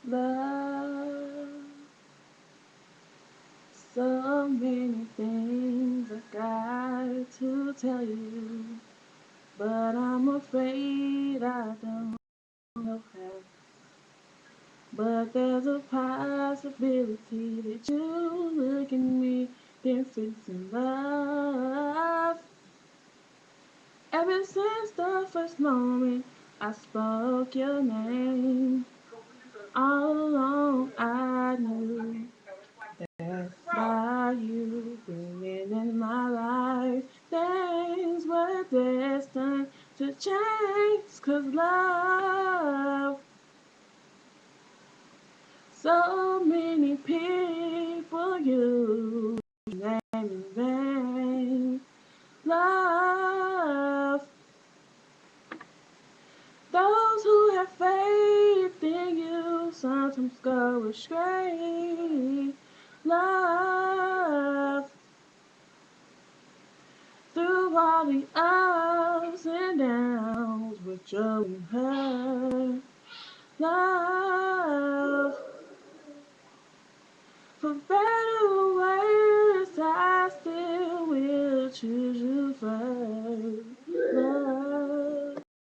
Love, so many things I got to tell you, but I'm afraid I don't know how. But there's a possibility that you look at me different in love. Ever since the first moment I spoke your name, all along I knew that by you being in my life, things were destined to change. 'Cause love, so many people use your name in vain. Love, those who have faith in you sometimes go astray. Love, through all the ups and downs with joy and hurt. Love, for better or